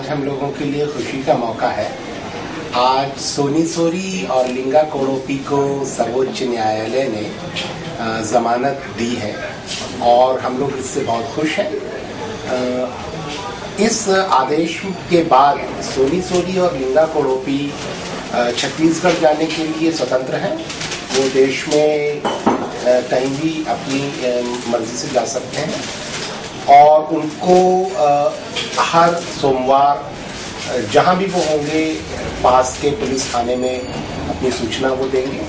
आज हम लोगों के लिए खुशी का मौका है। आज सोनी सोरी और लिंगा कोड़ोपी को सर्वोच्च न्यायालय ने जमानत दी है और हम लोग इससे बहुत खुश हैं। इस आदेश के बाद सोनी सोरी और लिंगा कोड़ोपी छत्तीसगढ़ जाने के लिए स्वतंत्र हैं। वो देश में कहीं भी अपनी मर्जी से जा सकते हैं और उनको हर सोमवार जहां भी वो होंगे पास के पुलिस थाने में अपनी सूचना वो देंगे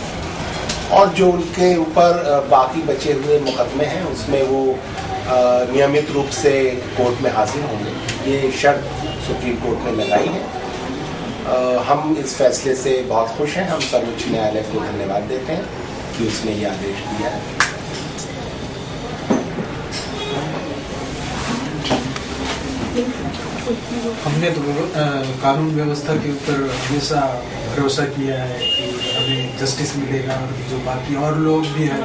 और जो उनके ऊपर बाकी बचे हुए मुकदमे हैं उसमें वो नियमित रूप से कोर्ट में हाजिर होंगे। ये शर्त सुप्रीम कोर्ट ने लगाई है। हम इस फैसले से बहुत खुश हैं। हम सर्वोच्च न्यायालय को धन्यवाद देते हैं कि उसने ये आदेश दिया है। हमने तो कानून व्यवस्था के ऊपर हमेशा भरोसा किया है कि हमें जस्टिस मिलेगा और जो बाकी और लोग भी हैं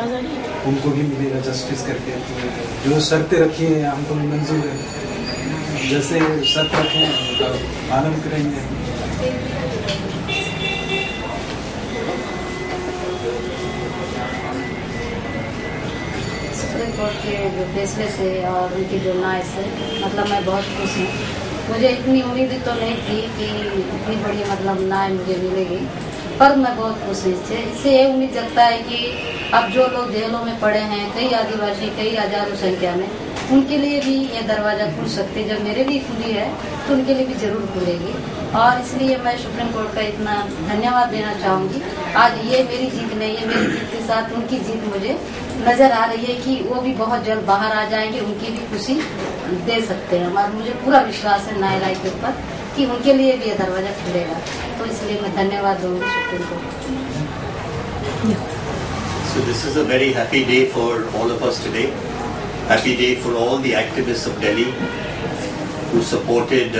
उनको भी मिलेगा जस्टिस करके। तो जो शर्तें रखी हैं हमको मंजूर है, जैसे शर्त रखें उनका पालन करेंगे। सुप्रीम कोर्ट के जो फैसले से और उनकी जो न्याय से मतलब मैं बहुत खुश हूँ। मुझे इतनी उम्मीद तो नहीं थी कि इतनी बड़ी मतलब न्याय मुझे मिलेगी, पर मैं बहुत खुश हूँ इससे ये उम्मीद जगता है कि अब जो लोग जेलों में पड़े हैं, कई आदिवासी, कई हजारों संख्या में, उनके लिए भी ये दरवाजा खुल सकते। जब मेरे भी खुली है तो उनके लिए भी जरूर खुलेगी और इसलिए मैं सुप्रीम कोर्ट का इतना धन्यवाद देना चाहूँगी। आज ये मेरी जीत नहीं है, मेरी जीत के साथ उनकी जीत मुझे नजर आ रही है कि वो भी बहुत जल्द बाहर आ जाएंगे, उनकी भी खुशी दे सकते हैं और मुझे पूरा विश्वास है न्यायालय के ऊपर कि उनके लिए भी ये दरवाजा खुलेगा। तो इसलिए मैं धन्यवाद दूंगी supreme court. So this is a very happy day for all of us today. Happy day for all the activists of Delhi who supported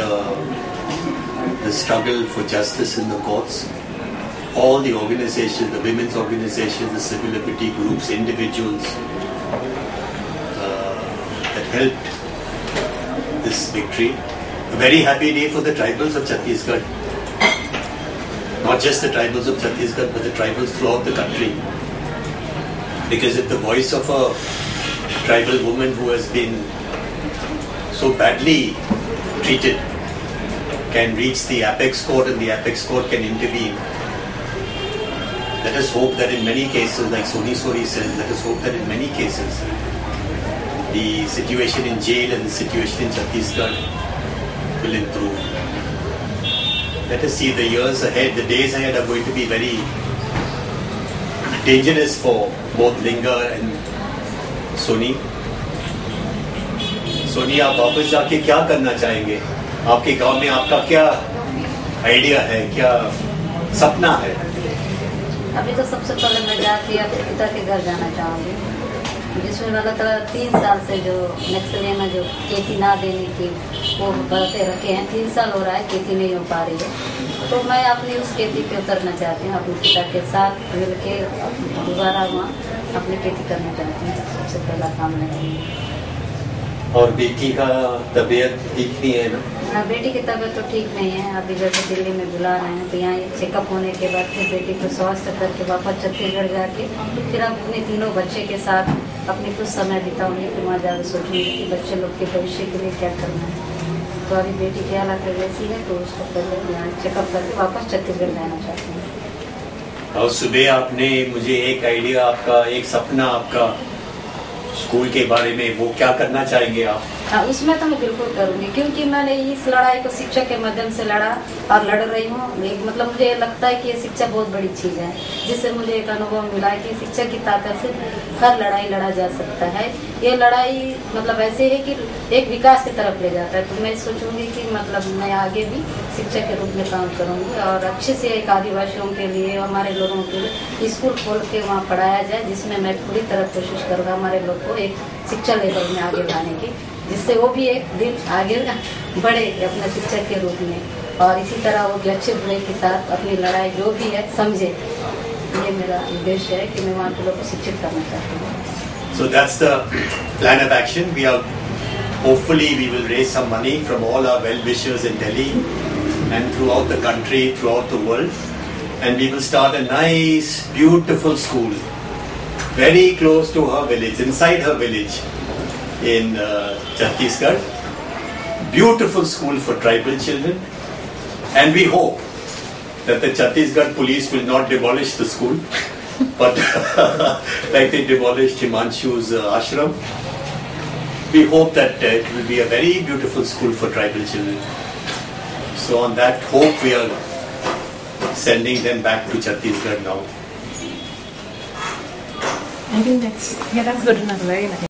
the struggle for justice in the courts. All the organizations, the women's organizations, the civil liberty groups, individuals that helped this victory. A very happy day for the tribals of Chhattisgarh. Not just the tribals of Chhattisgarh, but the tribals throughout the country. Because if the voice of a tribal woman who has been so badly treated can reach the apex court and the apex court can intervene, let us hope that in many cases, like Soni Sori says, let us hope that in many cases the situation in jail and the situation in Chhattisgarh will improve. Let us see the years ahead, the days ahead are going to be very dangerous for both Linga and Soni. Soni, आप वापस जाके क्या करना चाहेंगे? आपके गांव में आपका क्या आइडिया है, क्या सपना है? अभी तो सबसे पहले मैं जाके अपने पिता के घर जाना चाहूँगी, जिसमें मतलब 3 साल से जो नक्सलियों में जो खेती ना देने की वो बढ़ते रखे हैं। 3 साल हो रहा है खेती नहीं हो पा रही है, तो मैं अपनी उस खेती पे उतरना चाहती हूँ। अपने पिता के साथ मिल के दोबारा वहाँ अपनी खेती करना चाहती हूँ। सबसे पहला काम मैं। और बेटी का तबीयत ठीक नहीं है ना? बेटी की तबीयत तो ठीक नहीं है। अभी जैसे दिल्ली में बुला रहे हैं तो यहाँ चेकअप होने के बाद फिर बेटी को स्वास्थ्य करके वापस छत्तीसगढ़ जाके फिर अपने तीनों बच्चे के साथ अपनी कुछ समय बिताऊंगी। फिर वहाँ जाकर सोचूंगी कि बच्चे लोग के भविष्य के लिए क्या करना है। तो अभी बेटी की हालत वैसी है तो उसको पहले यहाँ चेकअप करके वापस छत्तीसगढ़ जाना चाहती हूँ। और सुबह आपने मुझे एक आइडिया, आपका एक सपना, आपका स्कूल के बारे में, वो क्या करना चाहेंगे आप? हाँ, उसमें तो मैं बिल्कुल करूंगी, क्योंकि मैंने इस लड़ाई को शिक्षा के माध्यम से लड़ा और लड़ रही हूँ। मतलब मुझे लगता है कि ये शिक्षा बहुत बड़ी चीज़ है, जिससे मुझे एक अनुभव मिला है कि शिक्षा की ताकत से हर लड़ाई लड़ा जा सकता है। ये लड़ाई मतलब ऐसे है कि एक विकास की तरफ ले जाता है। तो मैं सोचूंगी कि मतलब मैं आगे भी शिक्षा के रूप में काम करूंगी और अच्छे से एक आदिवासियों के लिए, हमारे लोगों के लिए स्कूल खोल के वहाँ पढ़ाया जाए, जिसमें मैं पूरी तरह कोशिश करूँगा हमारे लोग को एक शिक्षा लेवल में आगे लाने की, जिससे वो भी एक दिन आगे बढ़े अपने शिक्षक के रूप में और इसी तरह वो अच्छे बुरे के साथ अपनी लड़ाई जो भी है समझे। ये मेरा उद्देश्य है कि मैं वहाँ के लोग को शिक्षित करना चाहती हूँ। So that's the plan of action. We are Hopefully we will raise some money from all our well-wishers in Delhi and throughout the country, throughout the world. And we will start a nice, beautiful school, very close to her village, inside her village in Chhattisgarh. Beautiful school for tribal children. And we hope that the Chhattisgarh police will not demolish the school, but like they demolished Himanshu's ashram. We hope that it will be a very beautiful school for tribal children. So on that hope, we are sending them back to Chhattisgarh now. I think that's good enough. Very nice.